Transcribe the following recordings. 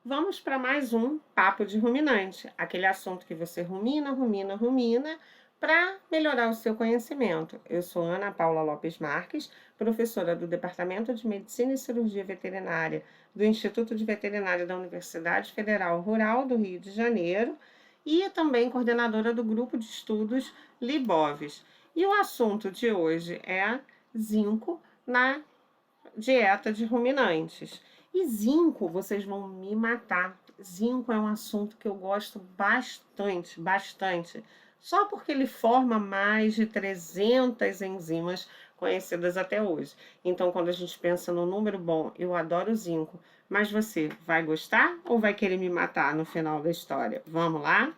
Vamos para mais um Papo de Ruminante, aquele assunto que você rumina para melhorar o seu conhecimento. Eu sou Ana Paula Lopes Marques, professora do Departamento de Medicina e Cirurgia Veterinária do Instituto de Veterinária da Universidade Federal Rural do Rio de Janeiro e também coordenadora do Grupo de Estudos Liboves. E o assunto de hoje é zinco na dieta de ruminantes. E zinco, vocês vão me matar. Zinco é um assunto que eu gosto bastante. Só porque ele forma mais de 300 enzimas conhecidas até hoje. Então, quando a gente pensa no número bom, eu adoro zinco. Mas você vai gostar ou vai querer me matar no final da história? Vamos lá?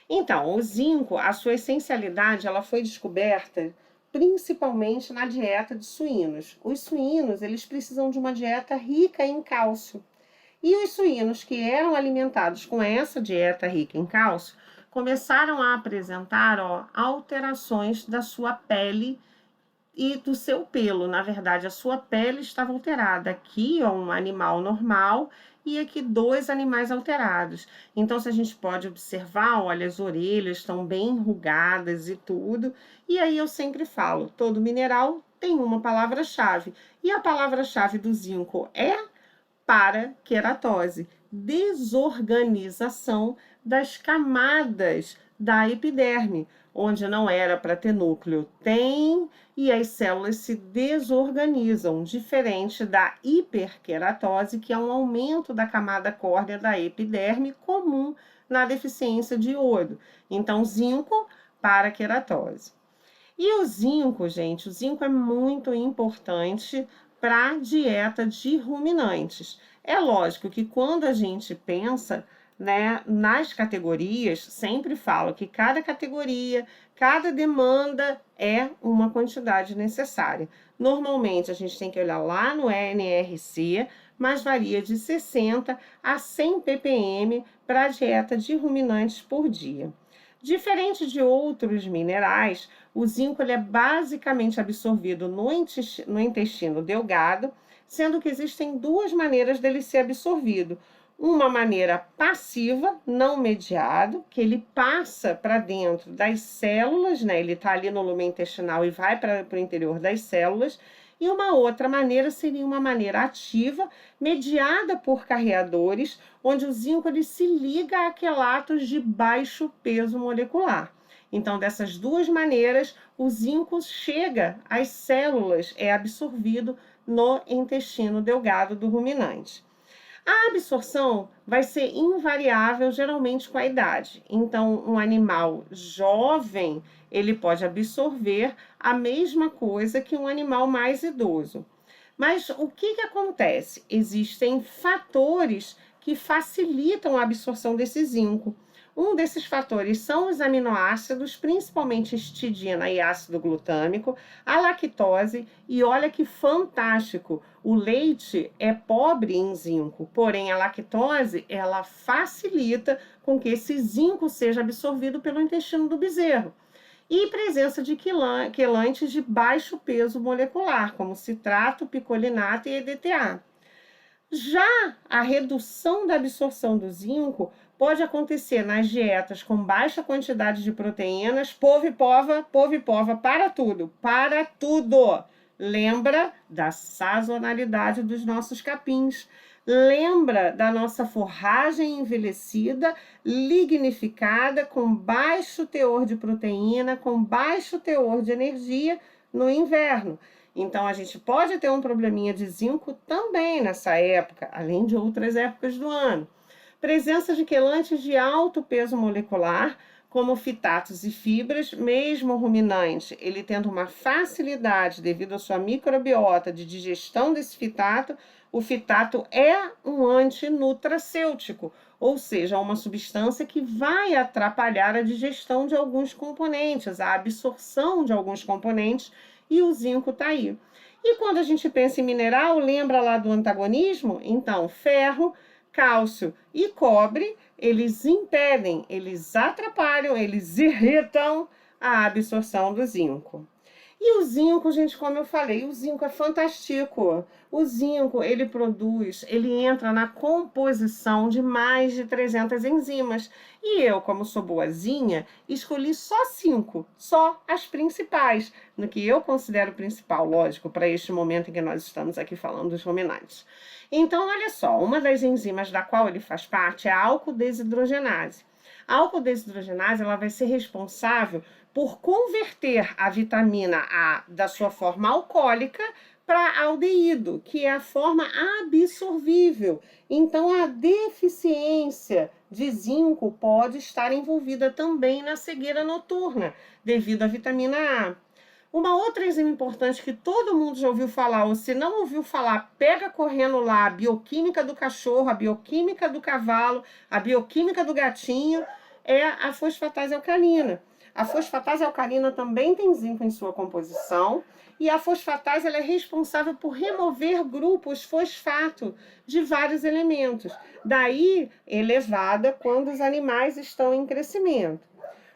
Então, o zinco, a sua essencialidade, ela foi descoberta principalmente na dieta de suínos. Os suínos, eles precisam de uma dieta rica em cálcio. E os suínos que eram alimentados com essa dieta rica em cálcio começaram a apresentar alterações da sua pele e do seu pelo. Na verdade, a sua pele estava alterada. Aqui, um animal normal e aqui dois animais alterados. Então, se a gente pode observar, olha, as orelhas estão bem enrugadas e tudo. E aí eu sempre falo, todo mineral tem uma palavra-chave. E a palavra-chave do zinco é paraqueratose, desorganização das camadas da epiderme, onde não era para ter núcleo, tem, e as células se desorganizam, diferente da hiperqueratose, que é um aumento da camada córnea da epiderme comum na deficiência de iodo. Então, zinco, paraqueratose. E o zinco, gente, o zinco é muito importante para a dieta de ruminantes. É lógico que quando a gente pensa, né, nas categorias, sempre falo que cada categoria, cada demanda é uma quantidade necessária. Normalmente a gente tem que olhar lá no NRC, mas varia de 60 a 100 ppm para a dieta de ruminantes por dia. Diferente de outros minerais, o zinco ele é basicamente absorvido no intestino delgado, sendo que existem duas maneiras dele ser absorvido. Uma maneira passiva, não mediado, que ele passa para dentro das células, né? Ele está ali no lumen intestinal e vai para o interior das células. E uma outra maneira seria uma maneira ativa, mediada por carreadores, onde o zinco ele se liga a quelatos de baixo peso molecular. Então, dessas duas maneiras, o zinco chega às células, é absorvido no intestino delgado do ruminante. A absorção vai ser invariável, geralmente com a idade. Então, um animal jovem, ele pode absorver a mesma coisa que um animal mais idoso. Mas o que acontece? Existem fatores que facilitam a absorção desse zinco. Um desses fatores são os aminoácidos, principalmente histidina e ácido glutâmico, a lactose, e olha que fantástico, o leite é pobre em zinco, porém a lactose, ela facilita com que esse zinco seja absorvido pelo intestino do bezerro. E presença de quelantes de baixo peso molecular, como citrato, picolinato e EDTA. Já a redução da absorção do zinco pode acontecer nas dietas com baixa quantidade de proteínas, polvo e pova, para tudo. Lembra da sazonalidade dos nossos capins. Lembra da nossa forragem envelhecida, lignificada, com baixo teor de proteína, com baixo teor de energia no inverno. Então, a gente pode ter um probleminha de zinco também nessa época, além de outras épocas do ano. Presença de quelantes de alto peso molecular, como fitatos e fibras, mesmo o ruminante, ele tendo uma facilidade devido à sua microbiota de digestão desse fitato, o fitato é um antinutracêutico, ou seja, uma substância que vai atrapalhar a digestão de alguns componentes, a absorção de alguns componentes, e o zinco está aí. E quando a gente pensa em mineral, lembra lá do antagonismo? Então, ferro, cálcio e cobre, eles impedem, eles atrapalham, eles irritam a absorção do zinco. E o zinco, gente, como eu falei, o zinco é fantástico. O zinco, ele entra na composição de mais de 300 enzimas. E eu, como sou boazinha, escolhi só 5, só as principais, no que eu considero principal, lógico, para este momento em que nós estamos aqui falando dos ruminantes. Então, olha só, uma das enzimas da qual ele faz parte é a alcodesidrogenase. A alcodesidrogenase, ela vai ser responsável por converter a vitamina A da sua forma alcoólica para aldeído, que é a forma absorvível. Então, a deficiência de zinco pode estar envolvida também na cegueira noturna, devido à vitamina A. Uma outra enzima importante que todo mundo já ouviu falar, ou se não ouviu falar, pega correndo lá a bioquímica do cachorro, a bioquímica do cavalo, a bioquímica do gatinho, é a fosfatase alcalina. A fosfatase alcalina também tem zinco em sua composição, e a fosfatase ela é responsável por remover grupos fosfato de vários elementos, daí elevada quando os animais estão em crescimento.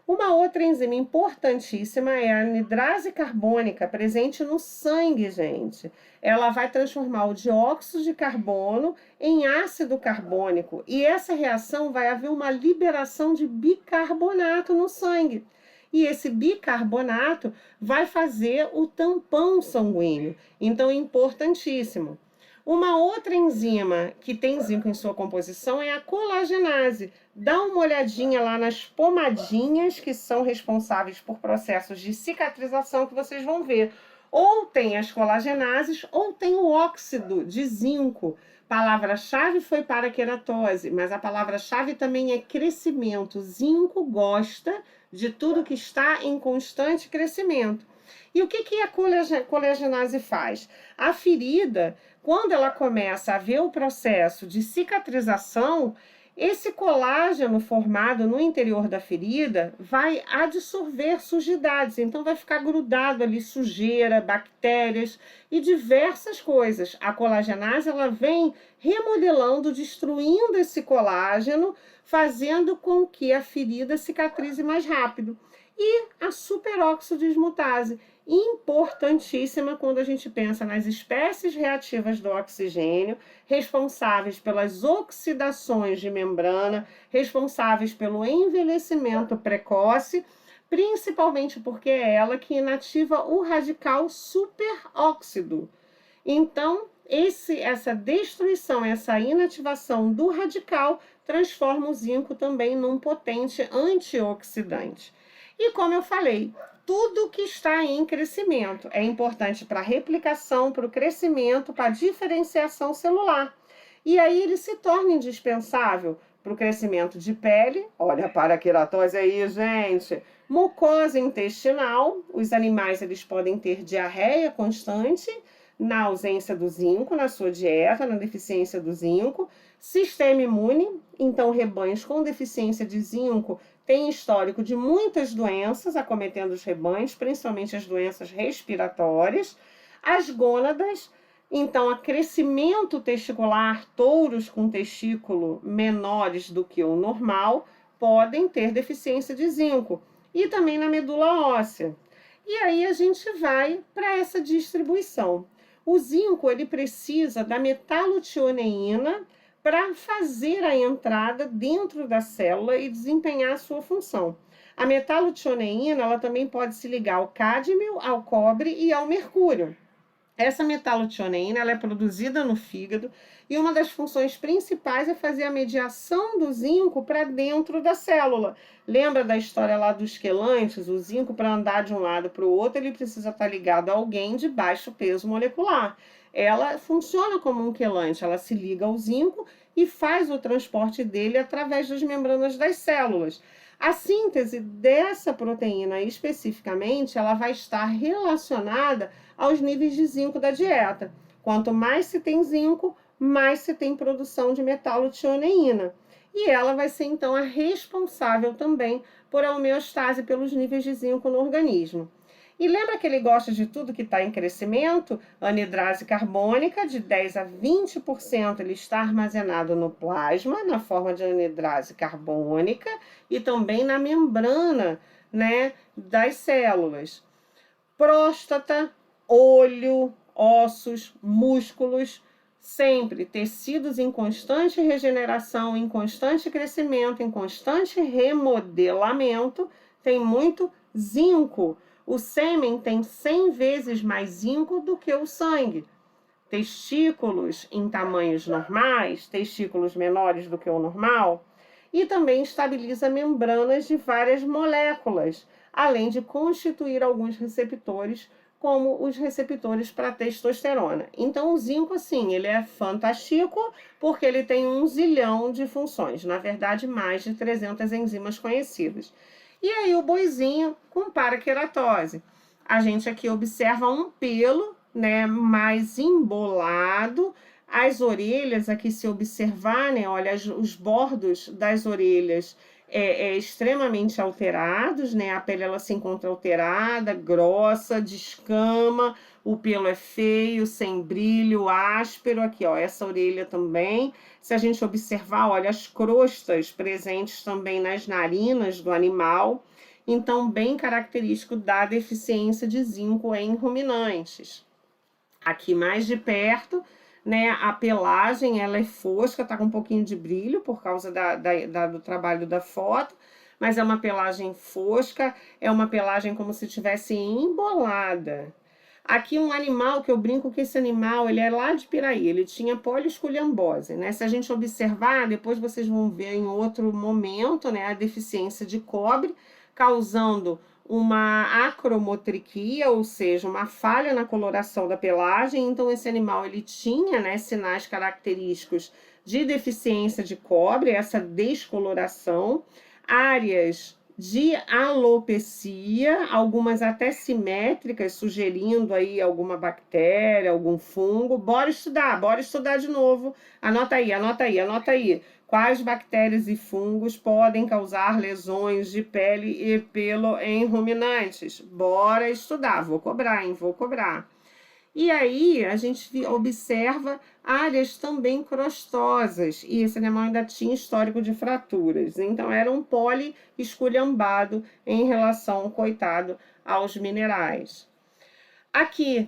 Uma outra enzima importantíssima é a anidrase carbônica, presente no sangue, gente. Ela vai transformar o dióxido de carbono em ácido carbônico, e essa reação vai haver uma liberação de bicarbonato no sangue. E esse bicarbonato vai fazer o tampão sanguíneo. Então, é importantíssimo. Uma outra enzima que tem zinco em sua composição é a colagenase. Dá uma olhadinha lá nas pomadinhas que são responsáveis por processos de cicatrização que vocês vão ver. Ou tem as colagenases ou tem o óxido de zinco. Palavra-chave foi paraqueratose, mas a palavra-chave também é crescimento. Zinco gosta de tudo que está em constante crescimento. E o que a colagenase faz? A ferida, quando ela começa a ver o processo de cicatrização, esse colágeno formado no interior da ferida vai absorver sujidades, então vai ficar grudado ali sujeira, bactérias e diversas coisas. A colagenase ela vem remodelando, destruindo esse colágeno, fazendo com que a ferida cicatrize mais rápido. E a superoxidismutase, importantíssima quando a gente pensa nas espécies reativas do oxigênio, responsáveis pelas oxidações de membrana, responsáveis pelo envelhecimento precoce, principalmente porque é ela que inativa o radical superóxido. Então, essa destruição, essa inativação do radical transforma o zinco também num potente antioxidante. E como eu falei, tudo que está em crescimento é importante para a replicação, para o crescimento, para a diferenciação celular. E aí ele se torna indispensável para o crescimento de pele, olha a paraqueratose aí, gente, mucosa intestinal, os animais eles podem ter diarreia constante na ausência do zinco na sua dieta, na deficiência do zinco, sistema imune, então rebanhos com deficiência de zinco tem histórico de muitas doenças acometendo os rebanhos, principalmente as doenças respiratórias. As gônadas, então, a crescimento testicular, touros com testículo menores do que o normal, podem ter deficiência de zinco. E também na medula óssea. E aí a gente vai para essa distribuição. O zinco, ele precisa da metalotioneína para fazer a entrada dentro da célula e desempenhar a sua função. A metalotioneína, ela também pode se ligar ao cádmio, ao cobre e ao mercúrio. Essa metalotioneína, ela é produzida no fígado e uma das funções principais é fazer a mediação do zinco para dentro da célula. Lembra da história lá dos quelantes? O zinco, para andar de um lado para o outro, ele precisa estar ligado a alguém de baixo peso molecular. Ela funciona como um quelante, ela se liga ao zinco e faz o transporte dele através das membranas das células. A síntese dessa proteína especificamente, ela vai estar relacionada aos níveis de zinco da dieta. Quanto mais se tem zinco, mais se tem produção de metalotioneína. E ela vai ser então a responsável também por a homeostase pelos níveis de zinco no organismo. E lembra que ele gosta de tudo que está em crescimento? Anidrase carbônica, de 10 a 20%, ele está armazenado no plasma, na forma de anidrase carbônica, e também na membrana, né, das células. próstata, olho, ossos, músculos, sempre tecidos em constante regeneração, em constante crescimento, em constante remodelamento, tem muito zinco. O sêmen tem 100 vezes mais zinco do que o sangue. Testículos em tamanhos normais, testículos menores do que o normal, e também estabiliza membranas de várias moléculas, além de constituir alguns receptores, como os receptores para testosterona. Então, o zinco, assim, ele é fantástico porque ele tem 1 zilhão de funções, na verdade, mais de 300 enzimas conhecidas. E aí, o boizinho com paraqueratose. A gente aqui observa um pelo, né, mais embolado. As orelhas, aqui se observar, né, olha, os bordos das orelhas extremamente alterados, né, a pele ela se encontra alterada, grossa, descama, o pelo é feio, sem brilho, áspero, aqui, ó, essa orelha também. Se a gente observar, olha, as crostas presentes também nas narinas do animal, então bem característico da deficiência de zinco em ruminantes. Aqui mais de perto, né, a pelagem ela é fosca, tá com um pouquinho de brilho por causa do trabalho da foto, mas é uma pelagem fosca, é uma pelagem como se tivesse embolada. Aqui um animal que eu brinco que esse animal, ele é lá de Piraí, ele tinha poliesculhambose, né? Se a gente observar, depois vocês vão ver em outro momento, né, a deficiência de cobre, causando uma acromotriquia, ou seja, uma falha na coloração da pelagem. Então esse animal ele tinha, né, sinais característicos de deficiência de cobre, essa descoloração, áreas de alopecia, algumas até simétricas, sugerindo aí alguma bactéria, algum fungo. Bora estudar de novo. Anota aí, anota aí, anota aí. Quais bactérias e fungos podem causar lesões de pele e pelo em ruminantes? Bora estudar, vou cobrar, hein? Vou cobrar. E aí a gente observa áreas também crostosas, e esse animal ainda tinha histórico de fraturas, então era um poli esculhambado em relação, coitado, aos minerais. Aqui,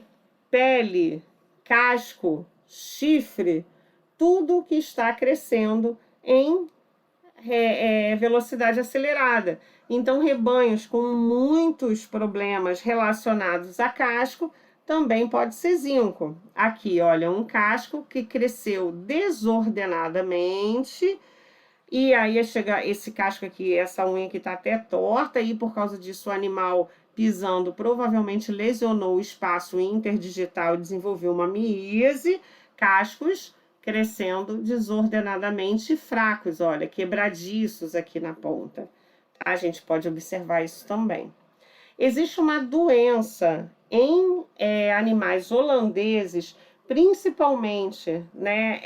pele, casco, chifre, tudo que está crescendo em velocidade acelerada. Então, rebanhos com muitos problemas relacionados a casco também pode ser zinco. Aqui, olha, um casco que cresceu desordenadamente, e aí chega esse casco aqui, essa unha que tá até torta, e por causa disso o animal pisando provavelmente lesionou o espaço interdigital e desenvolveu uma miíase, cascos crescendo desordenadamente fracos, olha, quebradiços aqui na ponta. A gente pode observar isso também. Existe uma doença em animais holandeses, principalmente, né?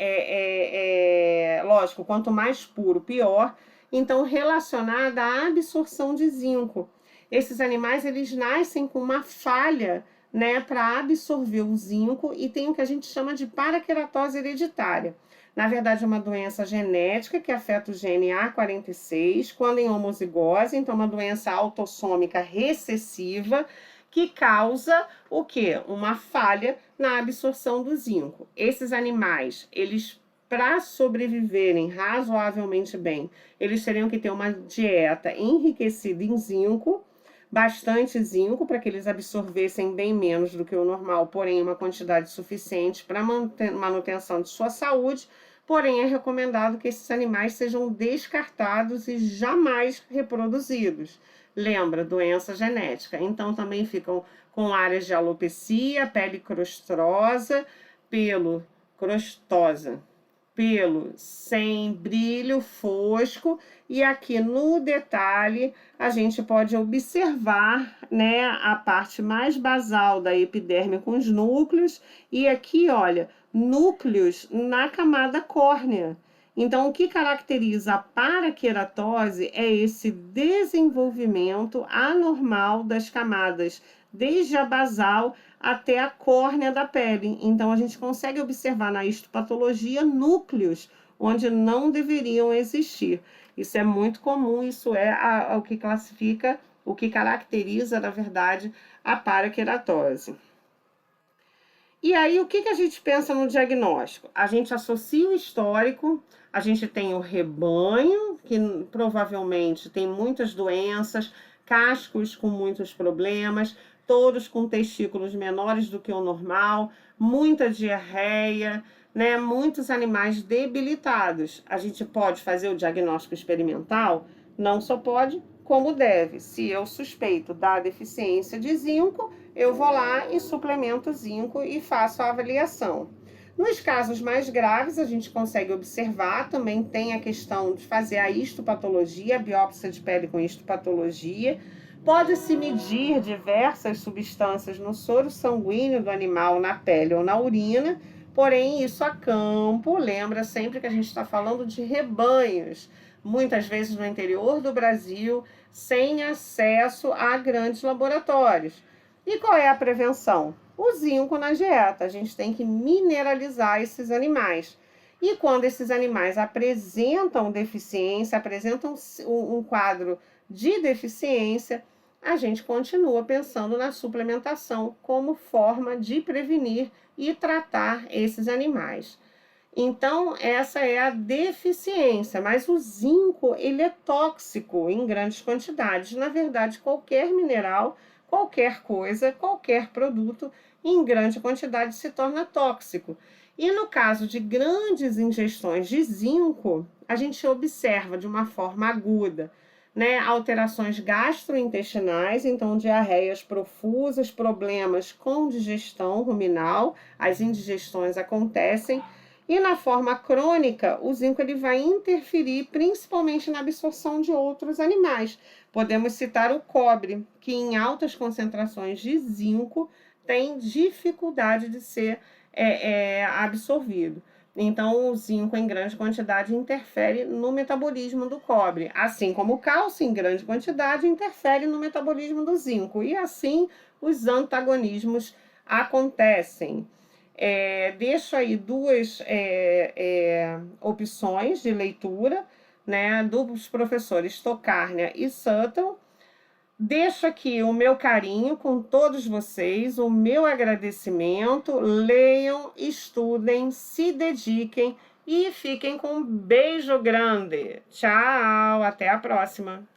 Lógico, quanto mais puro, pior. Então, relacionada à absorção de zinco. Esses animais, eles nascem com uma falha, né, para absorver o zinco, e tem o que a gente chama de paraqueratose hereditária. Na verdade, é uma doença genética que afeta o gene A46, quando em homozigose, então uma doença autossômica recessiva, que causa o quê? Uma falha na absorção do zinco. Esses animais, eles, para sobreviverem razoavelmente bem, eles teriam que ter uma dieta enriquecida em zinco, bastante zinco, para que eles absorvessem bem menos do que o normal, porém uma quantidade suficiente para manutenção de sua saúde. Porém, é recomendado que esses animais sejam descartados e jamais reproduzidos. Lembra, doença genética. Então, também ficam com áreas de alopecia, pele crostrosa, pelo crostosa, pelo sem brilho, fosco, e aqui no detalhe a gente pode observar, né, a parte mais basal da epiderme com os núcleos, e aqui, olha, núcleos na camada córnea. Então, o que caracteriza a paraqueratose é esse desenvolvimento anormal das camadas, desde a basal até a córnea da pele. Então, a gente consegue observar na histopatologia núcleos onde não deveriam existir. Isso é muito comum, isso é o que classifica, o que caracteriza, na verdade, a paraqueratose. E aí, o que a gente pensa no diagnóstico? A gente associa o histórico, a gente tem o rebanho, que provavelmente tem muitas doenças, cascos com muitos problemas, touros com testículos menores do que o normal, muita diarreia, né? Muitos animais debilitados. A gente pode fazer o diagnóstico experimental? Não só pode, como deve. Se eu suspeito da deficiência de zinco, eu vou lá e suplemento zinco e faço a avaliação. Nos casos mais graves, a gente consegue observar, também tem a questão de fazer a histopatologia, a biópsia de pele com histopatologia. Pode-se medir diversas substâncias no soro sanguíneo do animal, na pele ou na urina, porém isso a campo, lembra sempre que a gente está falando de rebanhos, muitas vezes no interior do Brasil, sem acesso a grandes laboratórios. E qual é a prevenção? O zinco na dieta. A gente tem que mineralizar esses animais. E quando esses animais apresentam deficiência, apresentam um quadro de deficiência, a gente continua pensando na suplementação como forma de prevenir e tratar esses animais. Então, essa é a deficiência, mas o zinco, ele é tóxico em grandes quantidades. Na verdade, qualquer mineral, qualquer coisa, qualquer produto em grande quantidade se torna tóxico. E no caso de grandes ingestões de zinco, a gente observa de uma forma aguda, né, alterações gastrointestinais, então diarreias profusas, problemas com digestão ruminal, as indigestões acontecem. E na forma crônica, o zinco ele vai interferir principalmente na absorção de outros animais. Podemos citar o cobre, que em altas concentrações de zinco tem dificuldade de ser absorvido. Então, o zinco em grande quantidade interfere no metabolismo do cobre, assim como o cálcio em grande quantidade interfere no metabolismo do zinco. E assim os antagonismos acontecem. Deixo aí duas opções de leitura, né, dos professores Tokarnia e Sutton. Deixo aqui o meu carinho com todos vocês, o meu agradecimento. Leiam, estudem, se dediquem e fiquem com um beijo grande. Tchau, até a próxima.